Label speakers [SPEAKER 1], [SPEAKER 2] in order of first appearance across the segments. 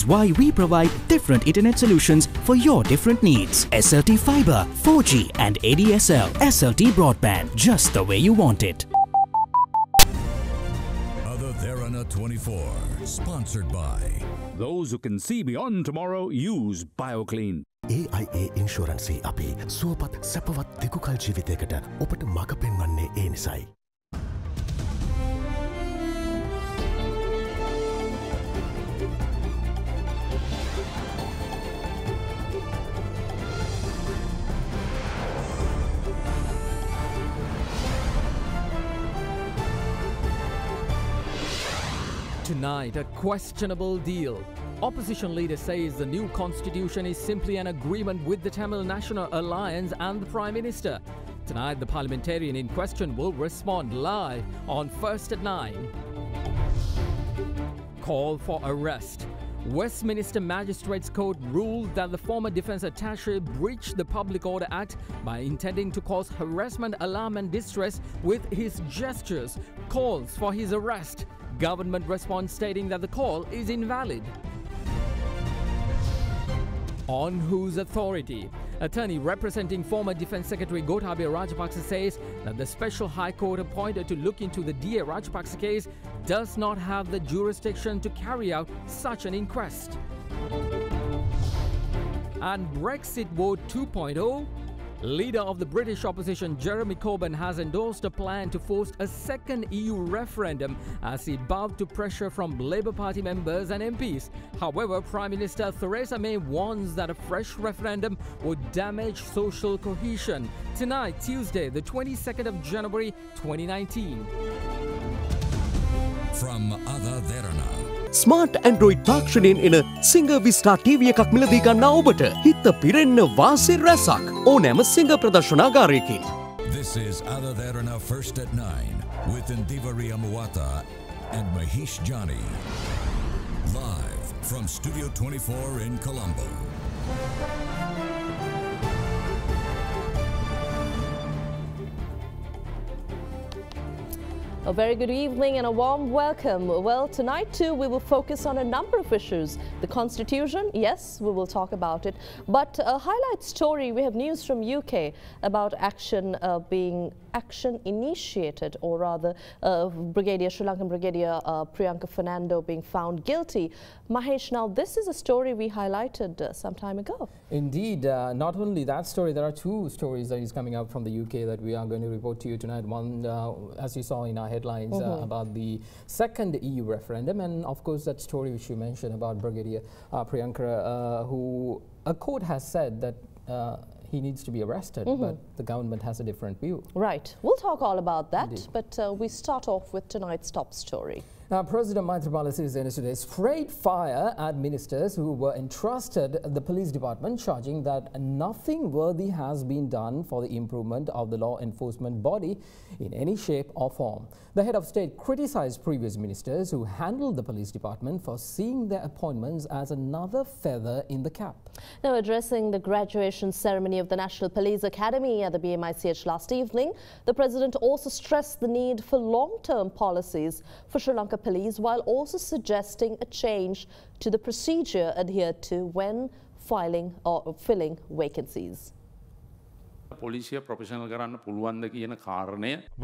[SPEAKER 1] Why we provide different internet solutions for your different needs. SLT Fiber, 4G and ADSL. SLT Broadband, just the way you want it.
[SPEAKER 2] Other Derana 24, sponsored by
[SPEAKER 3] those who can see beyond tomorrow use BioClean.
[SPEAKER 4] AIA Insurance අපි සුවපත් සැපවත් දිගුකල් ජීවිතයකට ඔබට මඟ පෙන්වන්නේ ඒ නිසයි.
[SPEAKER 5] Tonight, a questionable deal. Opposition leader says the new constitution is simply an agreement with the Tamil National Alliance and the Prime Minister. Tonight, the parliamentarian in question will respond live on First at 9. Call for arrest. Westminster Magistrates Court ruled that the former defence attaché breached the Public Order Act by intending to cause harassment, alarm and distress with his gestures. Calls for his arrest. Government response stating that the call is invalid. On whose authority? Attorney representing former Defence Secretary Gotabaya Rajapaksa says that the Special High Court appointed to look into the DA Rajapaksa case does not have the jurisdiction to carry out such an inquest. And Brexit vote 2.0? Leader of the British opposition Jeremy Corbyn has endorsed a plan to force a second EU referendum as he bowed to pressure from Labour Party members and MPs. However, Prime Minister Theresa May warns that a fresh referendum would damage social cohesion. Tonight, Tuesday, the 22nd of January 2019.
[SPEAKER 2] From Other Derana.
[SPEAKER 4] Smart Android තාක්ෂණයෙන් එන Singer විස්ටා TV එකක් මිලදී ගන්නා ඔබට හිත පිරෙන්න වාසි රැසක් ඕනෑම සිංග ප්‍රදර්ශනාගාරයකින්.
[SPEAKER 2] This is Other Derana First at 9 with Ndivari Amuwata and Mahesh Jani. Live from Studio 24 in Colombo.
[SPEAKER 6] A very good evening and a warm welcome. Well, tonight too we will focus on a number of issues. The Constitution, yes, we will talk about it. But a highlight story, we have news from UK about action initiated, or rather Sri Lankan Brigadier Priyanka Fernando being found guilty. Mahesh, now this is a story we highlighted some time ago.
[SPEAKER 5] Indeed, not only that story, there are two stories that is coming out from the UK that we are going to report to you tonight. One, as you saw in our headlines, about the second EU referendum, and of course that story which you mentioned about Brigadier Priyanka, who a court has said that he needs to be arrested, but the government has a different view.
[SPEAKER 6] Right. We'll talk all about that,
[SPEAKER 5] Indeed.
[SPEAKER 6] but we start off with tonight's top story.
[SPEAKER 5] Now, President Maithripala Sirisena today sprayed fire at ministers who were entrusted the police department, charging that nothing worthy has been done for the improvement of the law enforcement body in any shape or form. The head of state criticized previous ministers who handled the police department for seeing their appointments as another feather in the cap.
[SPEAKER 6] Now, addressing the graduation ceremony of the National Police Academy at the BMICH last evening, the President also stressed the need for long-term policies for Sri Lanka Police, while also suggesting a change to the procedure adhered to when filing or filling vacancies.
[SPEAKER 7] We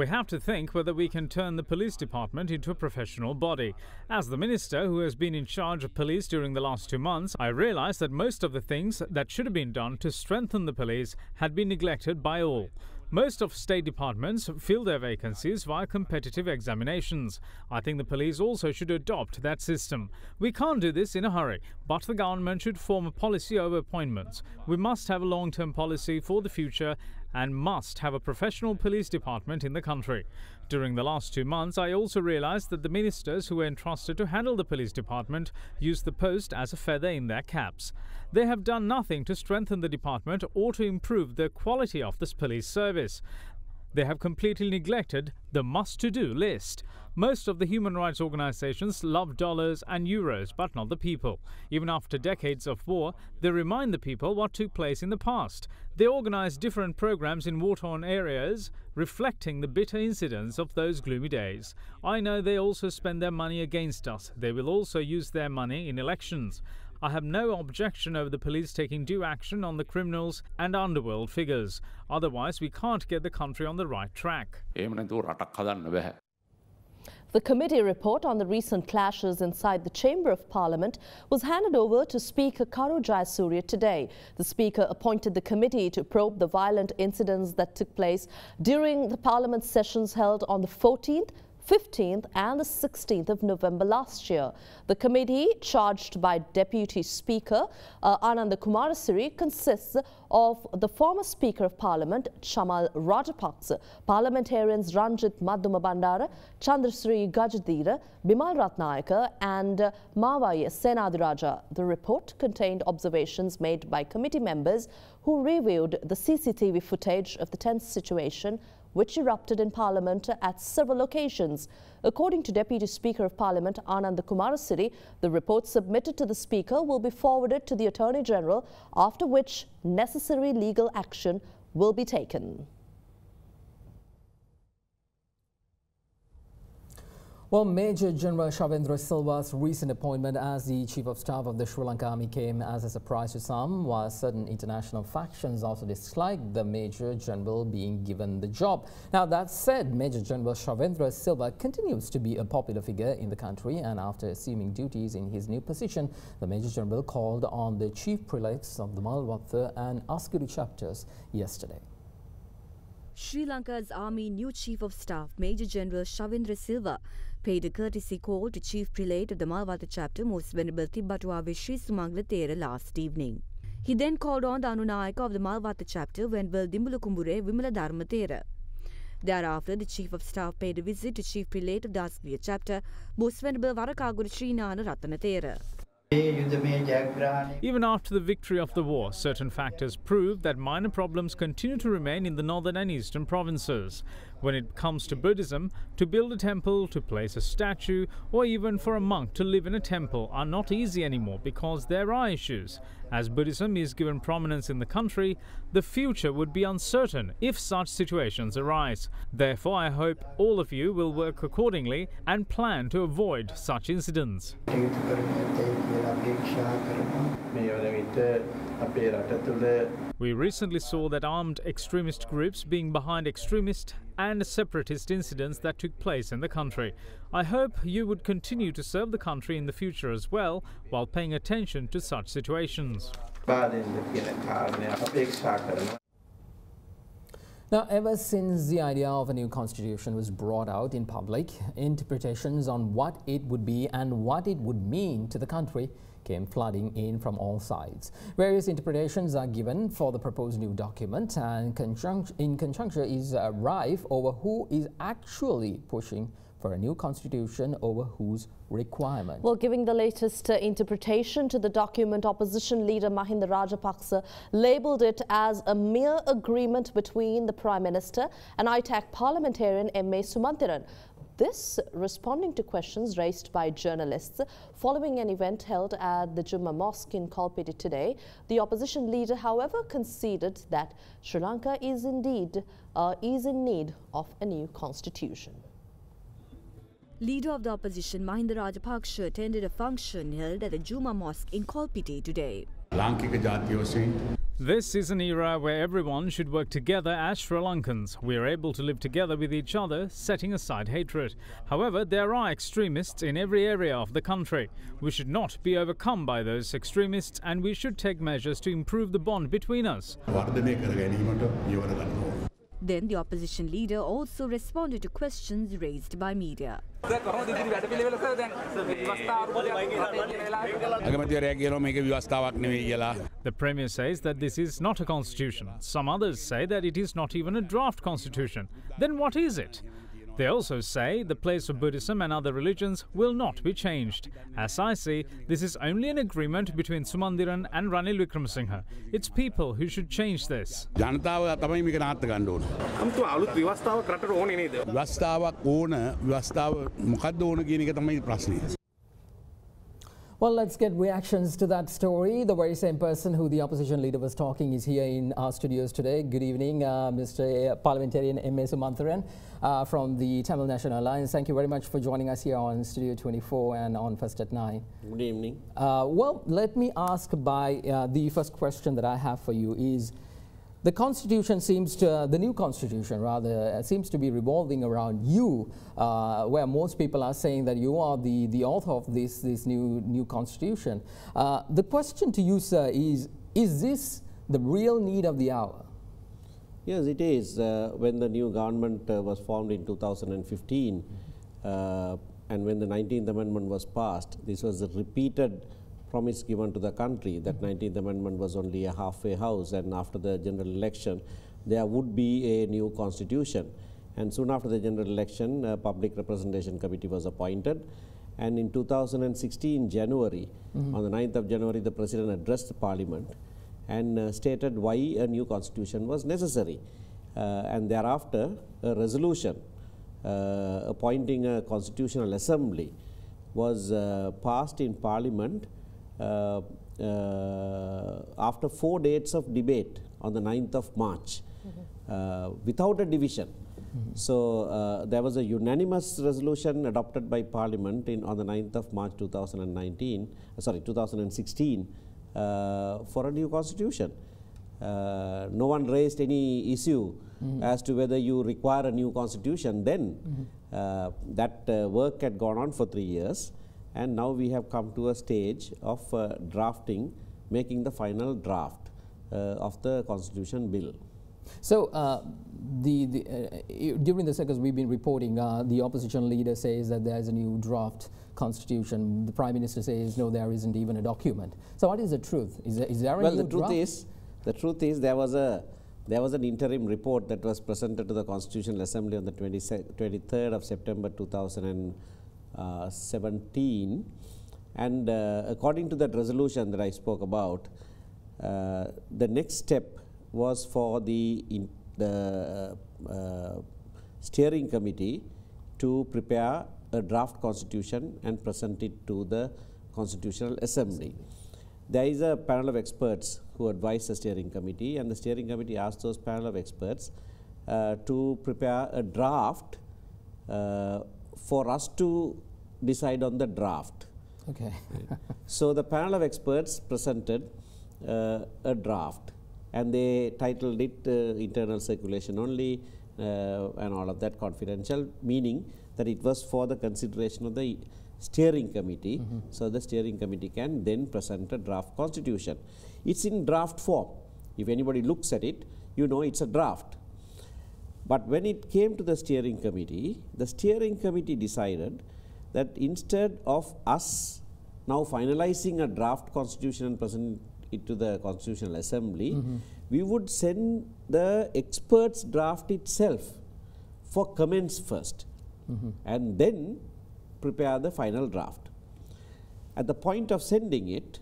[SPEAKER 8] have to think whether we can turn the police department into a professional body. As the minister who has been in charge of police during the last 2 months, I realized that most of the things that should have been done to strengthen the police had been neglected by all. Most of state departments fill their vacancies via competitive examinations. I think the police also should adopt that system. We can't do this in a hurry, but the government should form a policy over appointments. We must have a long-term policy for the future and must have a professional police department in the country. During the last 2 months, I also realized that the ministers who were entrusted to handle the police department used the post as a feather in their caps. They have done nothing to strengthen the department or to improve the quality of this police service. They have completely neglected the must-to-do list. Most of the human rights organizations love dollars and euros, but not the people. Even after decades of war, they remind the people what took place in the past. They organize different programs in war-torn areas, reflecting the bitter incidents of those gloomy days. I know they also spend their money against us. They will also use their money in elections. I have no objection over the police taking due action on the criminals and underworld figures. Otherwise, we can't get the country on the right track.
[SPEAKER 6] The committee report on the recent clashes inside the Chamber of Parliament was handed over to Speaker Karu Jayasuriya today. The Speaker appointed the committee to probe the violent incidents that took place during the Parliament sessions held on the 14th, 15th and the 16th of November last year. The committee, charged by Deputy Speaker Ananda Kumarasiri, consists of the former Speaker of Parliament Chamal Rajapaksa, parliamentarians Ranjit Madhuma Bandara, Chandrasri Gajadira, Bimal Ratnayaka and Mawaya Senadiraja. The report contained observations made by committee members who reviewed the CCTV footage of the tense situation which erupted in Parliament at several occasions. According to Deputy Speaker of Parliament Ananda Kumarasiri, the report submitted to the Speaker will be forwarded to the Attorney General, after which necessary legal action will be taken.
[SPEAKER 5] Well, Major General Shavendra Silva's recent appointment as the Chief of Staff of the Sri Lanka Army came as a surprise to some, while certain international factions also disliked the Major General being given the job. Now, that said, Major General Shavendra Silva continues to be a popular figure in the country, and after assuming duties in his new position, the Major General called on the Chief Prelates of the Malwatha and Askeri chapters yesterday.
[SPEAKER 9] Sri Lanka's Army new Chief of Staff, Major General Shavendra Silva, paid a courtesy call to Chief Prelate of the Malwatha chapter, Most Venerable Tibbatuave Sri Sumangla Thera last evening. He then called on the Anunayaka of the Malwatha chapter, Venerable Dimbulukumbure Vimala Dharma Thera. Thereafter, the Chief of Staff paid a visit to Chief Prelate of the Askeriya chapter, Most Venerable Varakaguru Srinana Ratana Thera.
[SPEAKER 8] Even after the victory of the war, certain factors prove that minor problems continue to remain in the northern and eastern provinces. When it comes to Buddhism, to build a temple, to place a statue, or even for a monk to live in a temple are not easy anymore because there are issues. As Buddhism is given prominence in the country, the future would be uncertain if such situations arise. Therefore, I hope all of you will work accordingly and plan to avoid such incidents. We recently saw that armed extremist groups being behind extremist and separatist incidents that took place in the country. I hope you would continue to serve the country in the future as well, while paying attention to such situations.
[SPEAKER 5] Now, ever since the idea of a new constitution was brought out in public, interpretations on what it would be and what it would mean to the country came flooding in from all sides. Various interpretations are given for the proposed new document, and in conjuncture is rife over who is actually pushing for a new constitution over whose requirement.
[SPEAKER 6] Well, giving the latest interpretation to the document, opposition leader Mahinda Rajapaksa labelled it as a mere agreement between the Prime Minister and ITAC parliamentarian M.A. Sumantiran. This responding to questions raised by journalists following an event held at the Juma Mosque in Kolpiti today. The opposition leader, however, conceded that Sri Lanka is in need of a new constitution.
[SPEAKER 9] Leader of the opposition Mahinda Rajapaksa attended a function held at the Juma Mosque in Kolpiti today.
[SPEAKER 8] This is an era where everyone should work together as Sri Lankans. We are able to live together with each other, setting aside hatred. However, there are extremists in every area of the country. We should not be overcome by those extremists, and we should take measures to improve the bond between us.
[SPEAKER 9] Then the opposition leader also responded to questions raised by media.
[SPEAKER 8] The Premier says that this is not a constitution. Some others say that it is not even a draft constitution. Then what is it? They also say the place of Buddhism and other religions will not be changed. As I see, this is only an agreement between Sumandiran and Ranil Wickremesinghe. It's people who should change this.
[SPEAKER 10] ජනතාව තමයි මේක නාට්‍ය ගන්න ඕන.
[SPEAKER 3] අමුතු අලුත් ව්‍යවස්ථාවක් රටට ඕනේ නේද?
[SPEAKER 10] ව්‍යවස්ථාවක් ඕන. ව්‍යවස්ථාව මොකක්ද ඕන කියන එක තමයි ප්‍රශ්නේ.
[SPEAKER 5] Well, let's get reactions to that story. The very same person who the opposition leader was talking is here in our studios today. Good evening, Mr. Parliamentarian M.A. Sumantharan from the Tamil National Alliance. Thank you very much for joining us here on Studio 24 and on First at 9.
[SPEAKER 7] Good evening.
[SPEAKER 5] Well, let me ask the first question that I have for you is, the constitution seems to, the new constitution rather, seems to be revolving around you, where most people are saying that you are the author of this new constitution. The question to you, sir, is this the real need of the hour?
[SPEAKER 7] Yes, it is. When the new government was formed in 2015, and when the 19th Amendment was passed, this was a repeated promise given to the country that 19th Amendment was only a halfway house, and after the general election there would be a new constitution. And soon after the general election, a public representation committee was appointed, and in 2016 January, on the 9th of January, the President addressed the Parliament and stated why a new constitution was necessary, and thereafter a resolution appointing a constitutional assembly was passed in Parliament after 4 days of debate on the 9th of March, without a division. So there was a unanimous resolution adopted by Parliament on the 9th of March 2016 for a new constitution. No one raised any issue as to whether you require a new constitution then. That work had gone on for 3 years. And now we have come to a stage of drafting, making the final draft of the constitution bill.
[SPEAKER 5] So during the seconds we've been reporting, the opposition leader says that there is a new draft constitution. The Prime Minister says no, there isn't even a document. So what is the truth? Is there a new draft?
[SPEAKER 7] The truth is there was an interim report that was presented to the Constitutional Assembly on the 23rd of September 2017, and according to that resolution that I spoke about, the next step was for the steering committee to prepare a draft constitution and present it to the Constitutional Assembly. There is a panel of experts who advise the steering committee, and the steering committee asked those panel of experts to prepare a draft for us to decide on the draft.
[SPEAKER 5] Okay.
[SPEAKER 7] So the panel of experts presented a draft, and they titled it internal circulation only, and all of that confidential, meaning that it was for the consideration of the steering committee. So the steering committee can then present a draft constitution. It's in draft form. If anybody looks at it, you know it's a draft. But when it came to the steering committee decided that instead of us now finalizing a draft constitution and presenting it to the Constitutional Assembly, we would send the experts' draft itself for comments first, and then prepare the final draft. At the point of sending it,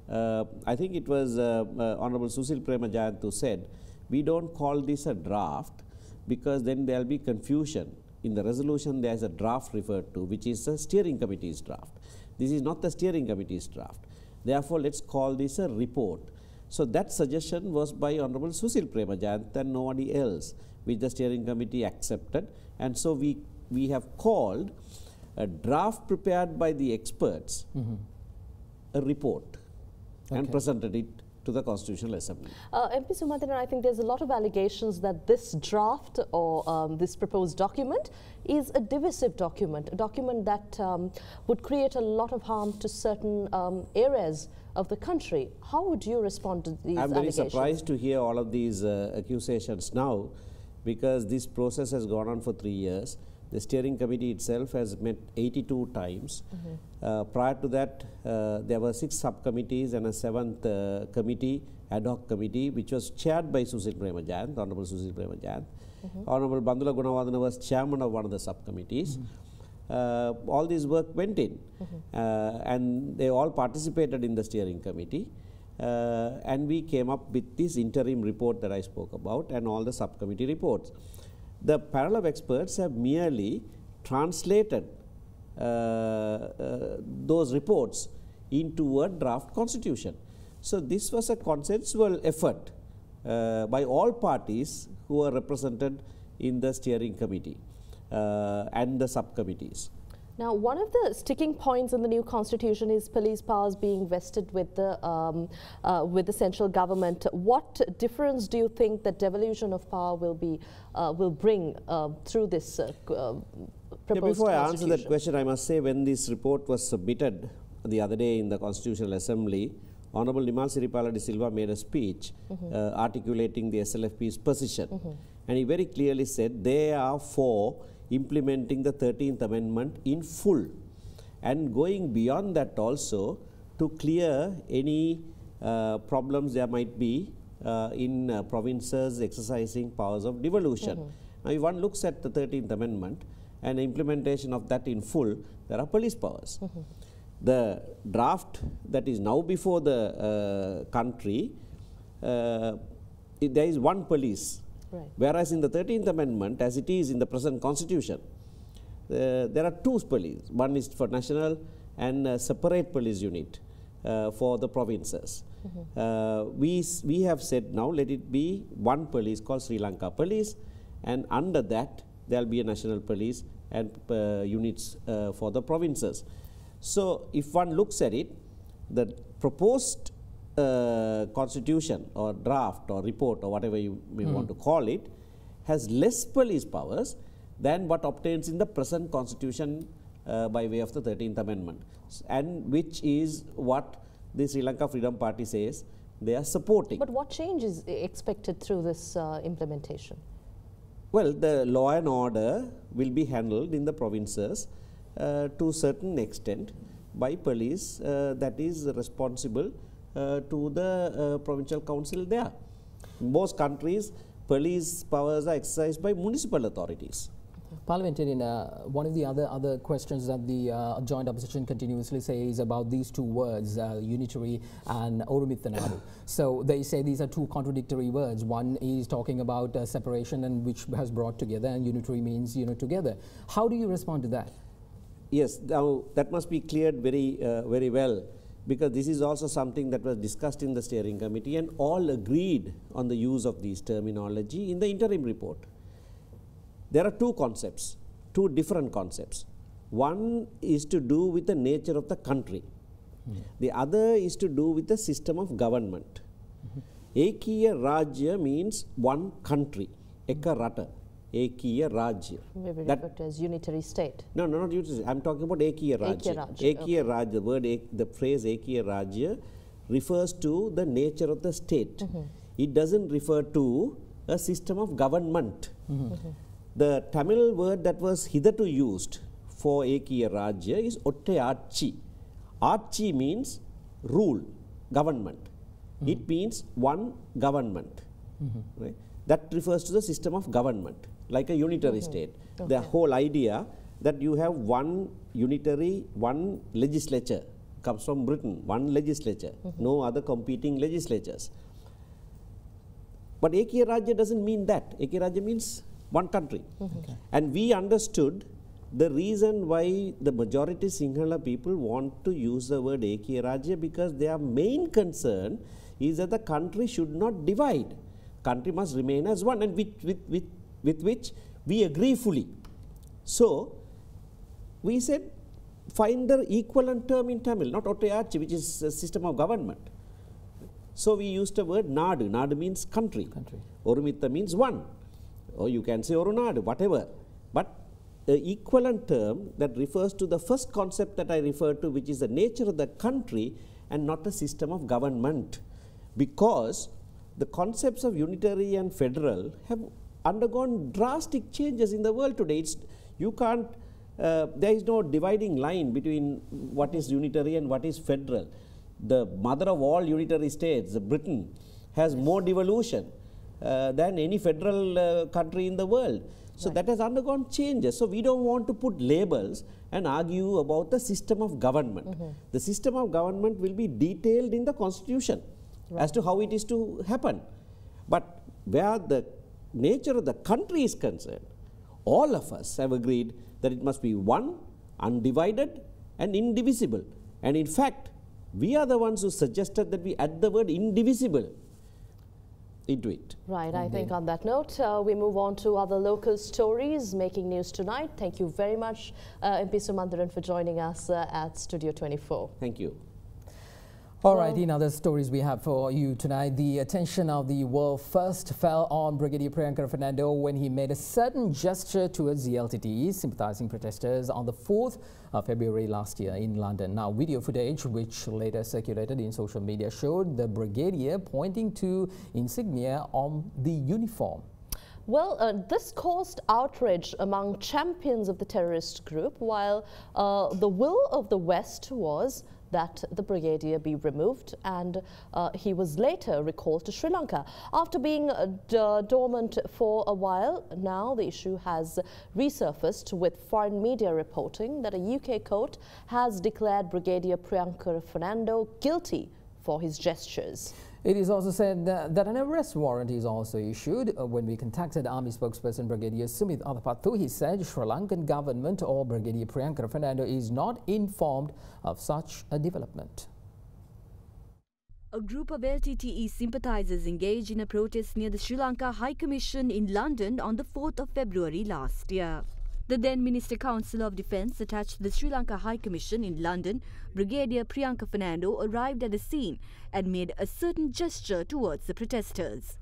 [SPEAKER 7] I think it was Honorable Susil Premajayant who said, we don't call this a draft because then there will be confusion. In the resolution there is a draft referred to, which is the steering committee's draft. This is not the steering committee's draft. Therefore, let's call this a report. So that suggestion was by Honorable Susil Premajayant and nobody else, which the steering committee accepted. And so we have called a draft prepared by the experts a report, and presented it to the Constitutional Assembly.
[SPEAKER 6] MP Sumantharan, I think there's a lot of allegations that this draft or this proposed document is a divisive document, a document that would create a lot of harm to certain areas of the country. How would you respond to these allegations?
[SPEAKER 7] I'm very surprised to hear all of these accusations now, because this process has gone on for 3 years. The steering committee itself has met 82 times. Prior to that, there were 6 subcommittees and a 7th committee, ad hoc committee, which was chaired by Susil Premajayant, Honorable Susil Premajayant. Honorable Bandula Gunawardena was chairman of one of the subcommittees. All this work went in, and they all participated in the steering committee. And we came up with this interim report that I spoke about and all the subcommittee reports. The panel of experts have merely translated those reports into a draft constitution. So this was a consensual effort by all parties who are represented in the steering committee and the subcommittees.
[SPEAKER 6] Now, one of the sticking points in the new constitution is police powers being vested with the central government. What difference do you think that devolution of power will bring through this proposed
[SPEAKER 7] Before I answer that
[SPEAKER 6] constitution?
[SPEAKER 7] question, I must say when this report was submitted the other day in the Constitutional Assembly, Honorable Nimal Siripala de Silva made a speech articulating the SLFP's position. And he very clearly said they are for implementing the 13th Amendment in full and going beyond that also to clear any problems there might be in provinces exercising powers of devolution. Now, if one looks at the 13th Amendment and implementation of that in full, there are police powers. The draft that is now before the country, there is one police.
[SPEAKER 6] Right.
[SPEAKER 7] Whereas in the 13th Amendment, as it is in the present constitution, there are 2 police. One is for national and a separate police unit for the provinces. We have said now let it be one police called Sri Lanka Police, and under that there will be a national police and units for the provinces. So if one looks at it, the proposed constitution or draft or report or whatever you may want to call it has less police powers than what obtains in the present constitution by way of the 13th Amendment, and which is what the Sri Lanka Freedom Party says they are supporting.
[SPEAKER 6] But what change is expected through this implementation?
[SPEAKER 7] Well, the law and order will be handled in the provinces to a certain extent by police that is responsible to the provincial council there. In most countries, police powers are exercised by municipal authorities.
[SPEAKER 5] Parliamentarian, one of the other questions that the joint opposition continuously says about these 2 words, unitary and Orumithanadu. So they say these are 2 contradictory words. One is talking about separation, and which has brought together, and unitary means together. How do you respond to that?
[SPEAKER 7] Yes, now that must be cleared very well, because this is also something that was discussed in the steering committee and all agreed on the use of these terminology in the interim report. There are 2 concepts, 2 different concepts. One is to do with the nature of the country. The other is to do with the system of government. Ekiya Rajya means one country, Eka Rata, Ekiya Rajya.
[SPEAKER 6] Maybe referred to as unitary state.
[SPEAKER 7] No, not unitary. I am talking about Ekiya Rajya. Ekiya Rajya, the word, the phrase Ekiya Rajya refers to the nature of the state. It doesn't refer to a system of government. The Tamil word that was hitherto used for Ekiya Rajya is Otte Achi. Achi means rule, government. It means one government. Right? That refers to the system of government, like a unitary state. The whole idea that you have one unitary, one legislature comes from Britain, one legislature, no other competing legislatures. But Ekiya Rajya doesn't mean that. Ekiya Rajya means one country. And we understood the reason why the majority Sinhala people want to use the word Ekiya Rajya, because their main concern is that the country should not divide. Country must remain as one, and with which we agree fully. So we said find the equivalent term in Tamil, not Ottayachi, which is a system of government. So we used the word Nadu. Nadu means country. Orumitha means one. Or you can say Orunadu, whatever. But the equivalent term that refers to the first concept that I referred to, which is the nature of the country and not a system of government. Because the concepts of unitary and federal have undergone drastic changes in the world today. You can't, there is no dividing line between what is unitary and what is federal. The mother of all unitary states, Britain, has more devolution than any federal country in the world. So that has undergone changes. So we don't want to put labels and argue about the system of government. The system of government will be detailed in the constitution as to how it is to happen. But where the nature of the country is concerned, all of us have agreed that it must be one, undivided and indivisible. And in fact, we are the ones who suggested that we add the word indivisible into it.
[SPEAKER 6] Right, I think on that note, we move on to other local stories making news tonight. Thank you very much, MP Sumantharan, for joining us at Studio 24.
[SPEAKER 7] Thank you.
[SPEAKER 5] All right, in other stories we have for you tonight, the attention of the world first fell on Brigadier Priyanka Fernando when he made a sudden gesture towards the LTTE sympathizing protesters on the 4th of February last year in London. Now, video footage which later circulated in social media showed the brigadier pointing to insignia on the uniform.
[SPEAKER 6] Well, this caused outrage among champions of the terrorist group, while the will of the West was that the brigadier be removed, and he was later recalled to Sri Lanka. After being dormant for a while, now the issue has resurfaced with foreign media reporting that a UK court has declared Brigadier Priyanka Fernando guilty for his gestures.
[SPEAKER 5] It is also said that an arrest warrant is also issued. When we contacted Army spokesperson Brigadier Sumit Athapattu, he said Sri Lankan government or Brigadier Priyanka Fernando is not informed of such a development.
[SPEAKER 9] A group of LTTE sympathizers engaged in a protest near the Sri Lanka High Commission in London on the 4th of February last year. The then Minister Council of Defence attached to the Sri Lanka High Commission in London, Brigadier Priyanka Fernando, arrived at the scene and made a certain gesture towards the protesters.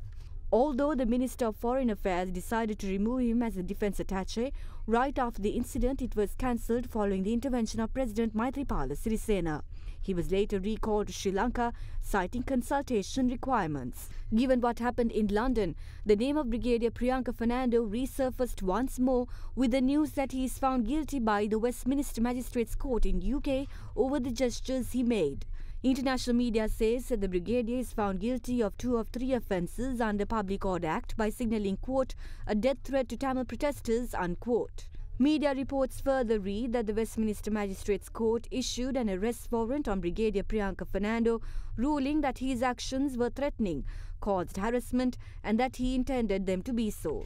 [SPEAKER 9] Although the Minister of Foreign Affairs decided to remove him as a defence attaché, right after the incident it was cancelled following the intervention of President Maithripala Sirisena. He was later recalled to Sri Lanka, citing consultation requirements. Given what happened in London, the name of Brigadier Priyanka Fernando resurfaced once more with the news that he is found guilty by the Westminster Magistrates Court in UK over the gestures he made. International media says that the brigadier is found guilty of 2 of 3 offences under Public Order Act by signalling, quote, a death threat to Tamil protesters, unquote. Media reports further read that the Westminster Magistrates Court issued an arrest warrant on Brigadier Priyanka Fernando, ruling that his actions were threatening, caused harassment, and that he intended them to be so.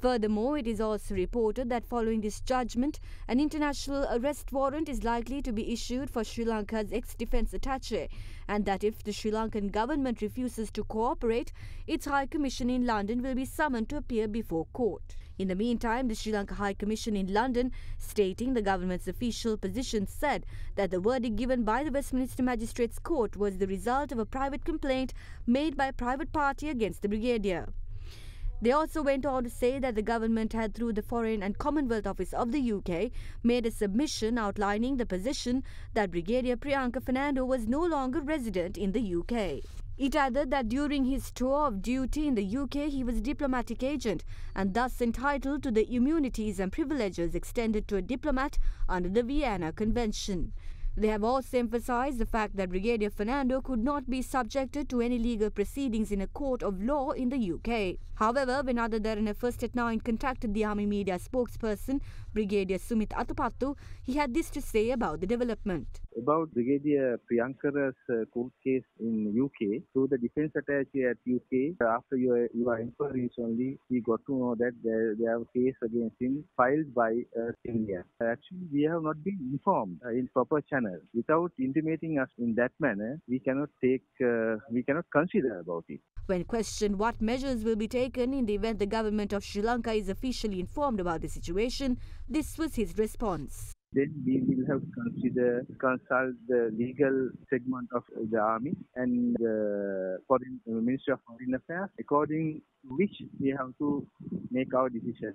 [SPEAKER 9] Furthermore, it is also reported that following this judgment, an international arrest warrant is likely to be issued for Sri Lanka's ex-defence attaché, and that if the Sri Lankan government refuses to cooperate, its High Commission in London will be summoned to appear before court. In the meantime, the Sri Lanka High Commission in London, stating the government's official position, said that the verdict given by the Westminster Magistrates Court was the result of a private complaint made by a private party against the brigadier. They also went on to say that the government had, through the Foreign and Commonwealth Office of the UK, made a submission outlining the position that Brigadier Priyanka Fernando was no longer resident in the UK. It added that during his tour of duty in the UK, he was a diplomatic agent and thus entitled to the immunities and privileges extended to a diplomat under the Vienna Convention. They have also emphasized the fact that Brigadier Fernando could not be subjected to any legal proceedings in a court of law in the UK. However, when other Derana First at 9 contacted the Army media spokesperson, Brigadier Sumit Athapattu, he had this to say about the development.
[SPEAKER 11] About Brigadier Priyanka's court case in UK, through the defence attaché at UK, after your inquiries only, we got to know that they have a case against him filed by India. Actually, we have not been informed in proper channel. Without intimating us in that manner, we cannot consider about it.
[SPEAKER 9] When questioned what measures will be taken in the event the government of Sri Lanka is officially informed about the situation, this was his response.
[SPEAKER 11] Then we will have to consult the legal segment of the Army and the Ministry of Foreign Affairs, according to which we have to make our decision.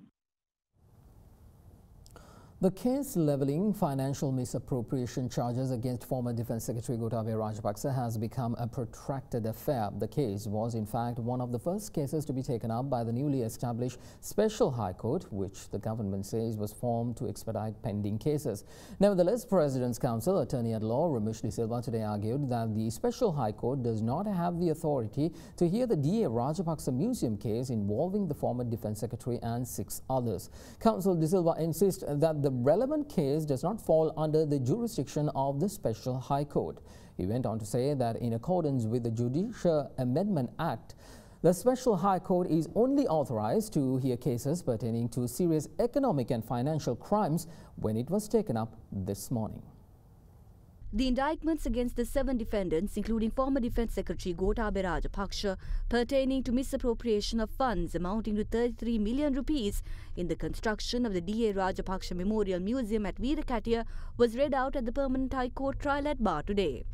[SPEAKER 5] The case levelling financial misappropriation charges against former Defence Secretary Gotabaya Rajapaksa has become a protracted affair. The case was in fact one of the first cases to be taken up by the newly established Special High Court, which the government says was formed to expedite pending cases. Nevertheless, President's Counsel, Attorney at Law Ramesh De Silva today argued that the Special High Court does not have the authority to hear the DA Rajapaksa Museum case involving the former Defence Secretary and 6 others. Counsel De Silva insists that the relevant case does not fall under the jurisdiction of the Special High Court. He went on to say that in accordance with the Judicial Amendment Act, the Special High Court is only authorized to hear cases pertaining to serious economic and financial crimes when it was taken up this morning.
[SPEAKER 9] The indictments against the 7 defendants, including former Defence Secretary Gotabaya Rajapaksa, pertaining to misappropriation of funds amounting to 33 million rupees in the construction of the DA Rajapaksa Memorial Museum at Veerakatiya, was read out at the Permanent High Court trial at bar today.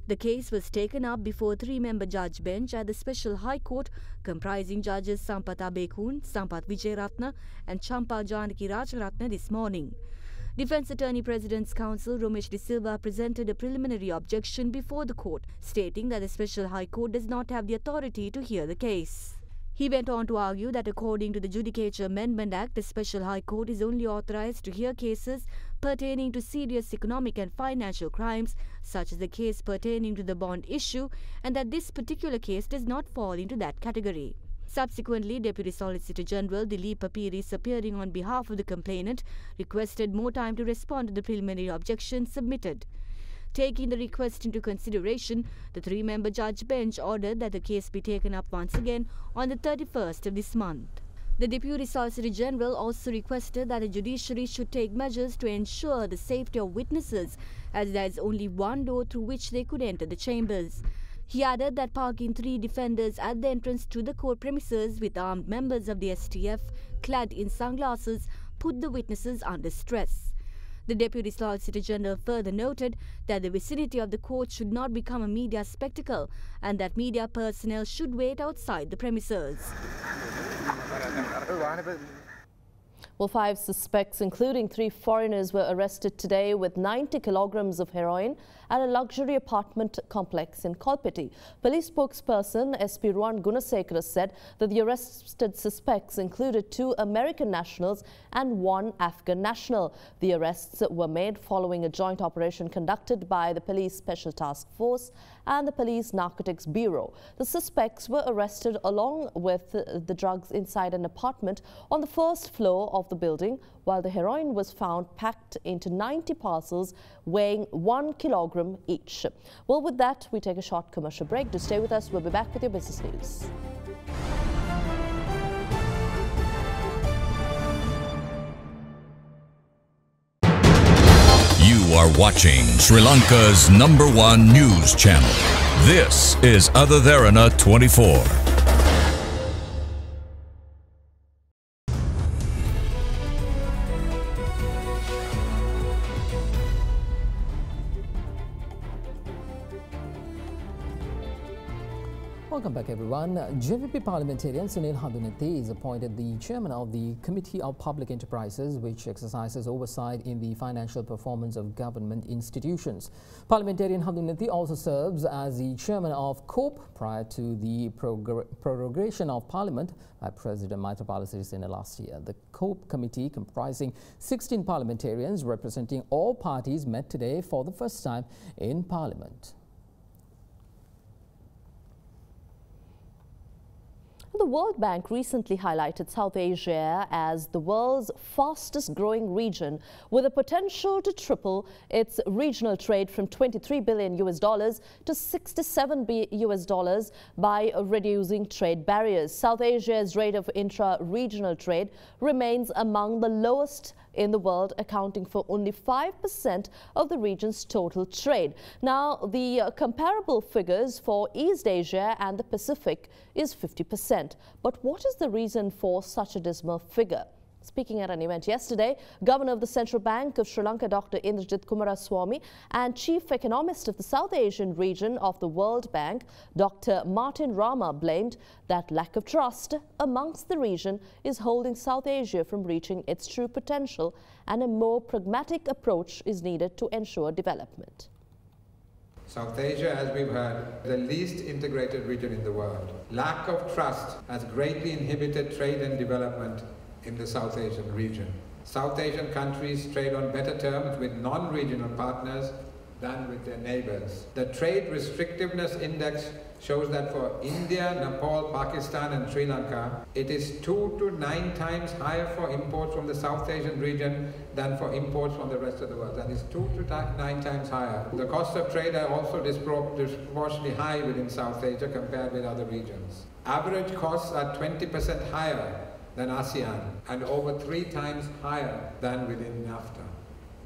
[SPEAKER 9] The case was taken up before a 3-member judge bench at the Special High Court, comprising judges Sampath Abekun, Sampath Vijayaratna and Champa Janaki Rajaratna this morning. Defence Attorney President's Counsel Ramesh De Silva presented a preliminary objection before the court, stating that the Special High Court does not have the authority to hear the case. He went on to argue that according to the Judicial Amendment Act, the Special High Court is only authorized to hear cases pertaining to serious economic and financial crimes, such as the case pertaining to the bond issue, and that this particular case does not fall into that category. Subsequently, Deputy Solicitor General Dilip Papiris, appearing on behalf of the complainant, requested more time to respond to the preliminary objection submitted. Taking the request into consideration, the 3-member judge bench ordered that the case be taken up once again on the 31st of this month. The Deputy Solicitor General also requested that the judiciary should take measures to ensure the safety of witnesses, as there is only one door through which they could enter the chambers. He added that parking 3 defenders at the entrance to the court premises with armed members of the STF clad in sunglasses put the witnesses under stress. The Deputy Solicitor General further noted that the vicinity of the court should not become a media spectacle and that media personnel should wait outside the premises.
[SPEAKER 6] Well, 5 suspects, including 3 foreigners, were arrested today with 90 kilograms of heroin at a luxury apartment complex in Kolpiti. Police spokesperson SP Ruan Gunasekara said that the arrested suspects included 2 American nationals and 1 Afghan national. The arrests were made following a joint operation conducted by the Police Special Task Force and the Police Narcotics Bureau. The suspects were arrested along with the drugs inside an apartment on the 1st floor of the building, while the heroin was found packed into 90 parcels weighing 1 kilogram each. Well, with that, we take a short commercial break. Do stay with us. We'll be back with your business news.
[SPEAKER 2] You are watching Sri Lanka's #1 news channel. This is Derana 24.
[SPEAKER 5] Welcome back, everyone. JVP parliamentarian Sunil Hadunethi is appointed the chairman of the Committee of Public Enterprises, which exercises oversight in the financial performance of government institutions. Parliamentarian Hadunethi also serves as the chairman of COPE prior to the prorogation of Parliament by President Maithripala Sirisena last year. The COPE committee, comprising 16 parliamentarians representing all parties, met today for the first time in Parliament.
[SPEAKER 6] The World Bank recently highlighted South Asia as the world's fastest growing region, with a potential to triple its regional trade from $23 billion to $67 by reducing trade barriers. South Asia's rate of intra-regional trade remains among the lowest in the world, accounting for only 5% of the region's total trade. Now, the comparable figures for East Asia and the Pacific is 50%. But what is the reason for such a dismal figure? Speaking at an event yesterday, Governor of the Central Bank of Sri Lanka, Dr. Indrajit Kumaraswamy, and Chief Economist of the South Asian region of the World Bank, Dr. Martin Rama, blamed that lack of trust amongst the region is holding South Asia from reaching its true potential, and a more pragmatic approach is needed to ensure development.
[SPEAKER 12] South Asia, as we've heard, is the least integrated region in the world. Lack of trust has greatly inhibited trade and development in the South Asian region. South Asian countries trade on better terms with non-regional partners than with their neighbors. The Trade Restrictiveness Index shows that for India, Nepal, Pakistan and Sri Lanka, it is 2 to 9 times higher for imports from the South Asian region than for imports from the rest of the world. That is 2 to 9 times higher. The costs of trade are also disproportionately high within South Asia compared with other regions. Average costs are 20% higher than ASEAN and over 3 times higher than within NAFTA.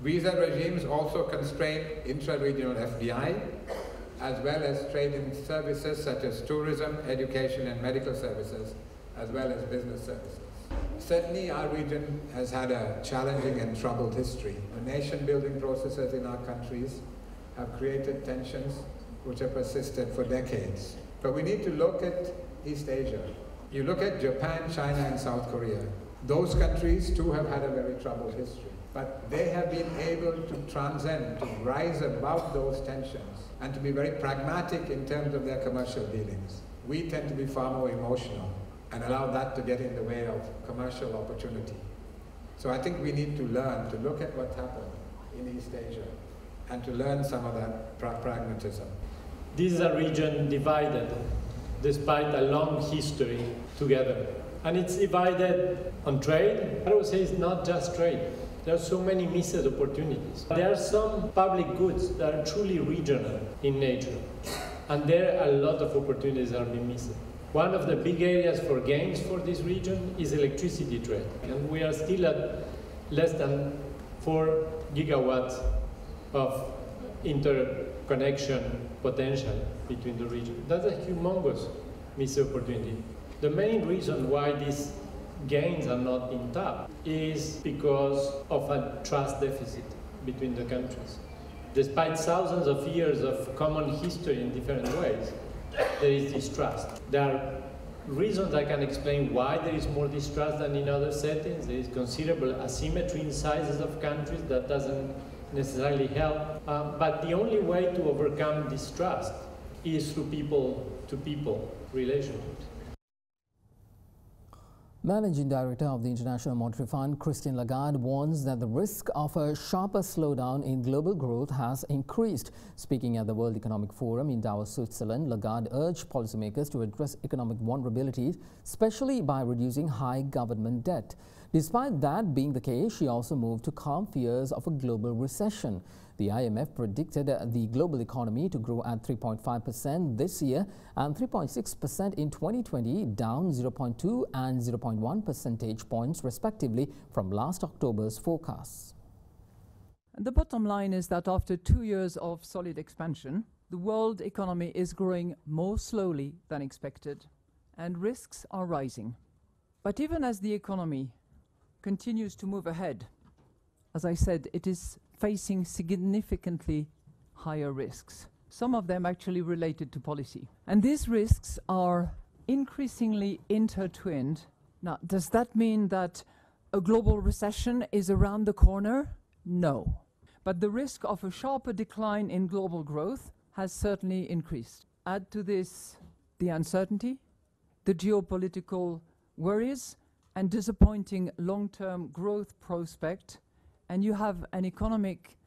[SPEAKER 12] Visa regimes also constrain intra-regional FDI, as well as trade in services such as tourism, education and medical services, as well as business services. Certainly our region has had a challenging and troubled history. The nation-building processes in our countries have created tensions which have persisted for decades. But we need to look at East Asia. You look at Japan, China and South Korea. Those countries too have had a very troubled history. But they have been able to transcend, to rise above those tensions and to be very pragmatic in terms of their commercial dealings. We tend to be far more emotional and allow that to get in the way of commercial opportunity. So I think we need to learn to look at what happened in East Asia and to learn some of that pragmatism.
[SPEAKER 13] This is a region divided despite a long history together. And it's divided on trade. I would say it's not just trade. There are so many missed opportunities. There are some public goods that are truly regional in nature. And there are a lot of opportunities that are being missed. One of the big areas for gains for this region is electricity trade. And we are still at less than 4 gigawatts of interconnection potential between the region. That's a humongous missed opportunity. The main reason why these gains are not being tapped is because of a trust deficit between the countries. Despite thousands of years of common history in different ways, there is distrust. There are reasons I can explain why there is more distrust than in other settings. There is considerable asymmetry in sizes of countries that doesn't necessarily help. But the only way to overcome distrust is through people-to-people relationships.
[SPEAKER 5] Managing Director of the International Monetary Fund, Christine Lagarde, warns that the risk of a sharper slowdown in global growth has increased. Speaking at the World Economic Forum in Davos, Switzerland, Lagarde urged policymakers to address economic vulnerabilities, especially by reducing high government debt. Despite that being the case, she also moved to calm fears of a global recession. The IMF predicted the global economy to grow at 3.5% this year and 3.6% in 2020, down 0.2 and 0.1 percentage points respectively from last October's forecasts.
[SPEAKER 14] The bottom line is that after 2 years of solid expansion, the world economy is growing more slowly than expected, and risks are rising. But even as the economy continues to move ahead, as I said, it is facing significantly higher risks, some of them actually related to policy. And these risks are increasingly intertwined. Now, does that mean that a global recession is around the corner? No. But the risk of a sharper decline in global growth has certainly increased. Add to this the uncertainty, the geopolitical worries, and disappointing long-term growth prospect, and you have an economic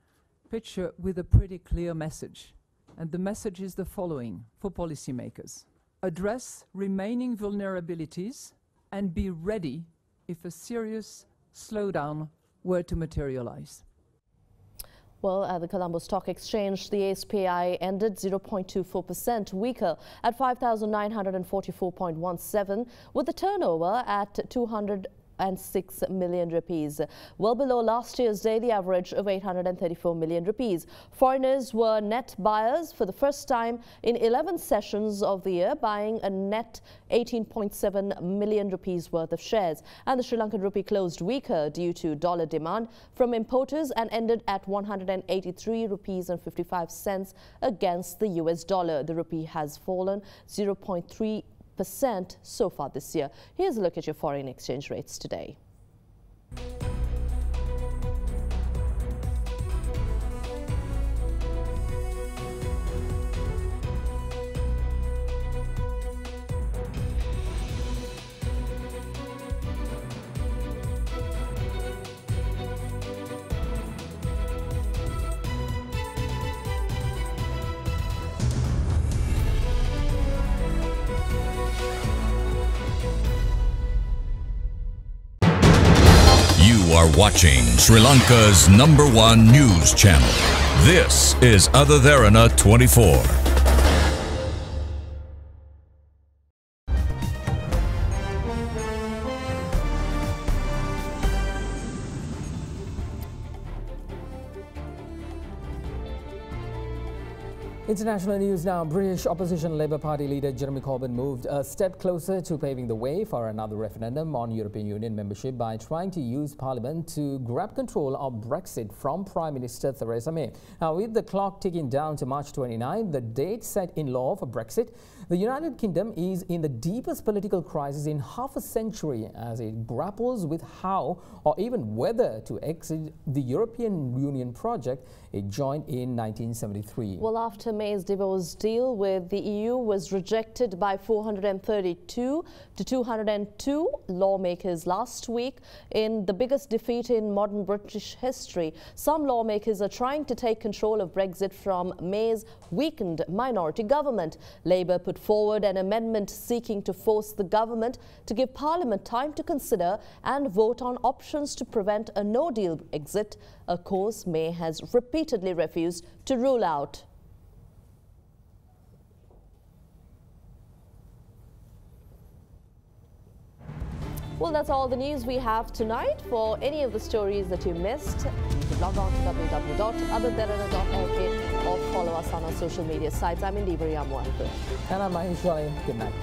[SPEAKER 14] picture with a pretty clear message. And the message is the following for policymakers: address remaining vulnerabilities and be ready if a serious slowdown were to materialize.
[SPEAKER 6] Well, at the Colombo Stock Exchange, the SPI ended 0.24% weaker at 5,944.17, with the turnover at million rupees, well below last year's daily average of 834 million rupees. Foreigners were net buyers for the first time in 11 sessions of the year, buying a net 18.7 million rupees worth of shares. And the Sri Lankan rupee closed weaker due to dollar demand from importers and ended at 183 rupees and 55 cents against the US dollar. The rupee has fallen 0.3% so far this year. Here's a look at your foreign exchange rates today.
[SPEAKER 2] You are watching Sri Lanka's #1 news channel. This is Other Derana 24.
[SPEAKER 5] International news now. British opposition Labour Party leader Jeremy Corbyn moved a step closer to paving the way for another referendum on European Union membership by trying to use Parliament to grab control of Brexit from Prime Minister Theresa May. Now, with the clock ticking down to March 29, the date set in law for Brexit, the United Kingdom is in the deepest political crisis in half a century as it grapples with how or even whether to exit the European Union project it joined in 1973.
[SPEAKER 6] Well, after May's divorce deal with the EU was rejected by 432 to 202 lawmakers last week in the biggest defeat in modern British history, some lawmakers are trying to take control of Brexit from May's weakened minority government. Labour put forward an amendment seeking to force the government to give Parliament time to consider and vote on options to prevent a no-deal exit, a course May has repeatedly refused to rule out. Well, that's all the news we have tonight. For any of the stories that you missed, you can log on to www.otherderana.lk or follow us on our social media sites. I'm Indira Yamwanku.
[SPEAKER 5] And I'm Mahesh Joy. Good night.